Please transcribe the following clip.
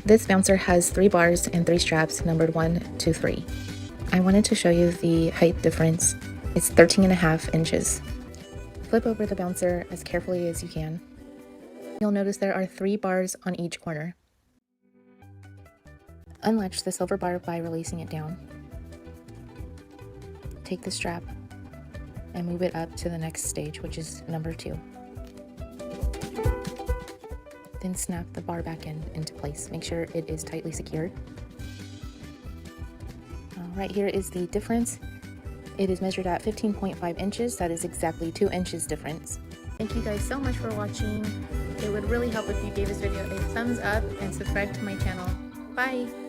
This bouncer has 3 bars and 3 straps numbered 1 to 3. I wanted to show you the height difference. It's 13.5 inches. Flip over the bouncer as carefully as you can. You'll notice there are 3 bars on each corner. Unlatch the silver bar by releasing it down. Take the strap and move it up to the next stage, which is number 2. Then snap the bar back into place. Make sure it is tightly secured. Right here is the difference. It is measured at 15.5 inches. That is exactly 2 inches difference. Thank you guys so much for watching. It would really help if you gave this video a thumbs up and subscribe to my channel. Bye!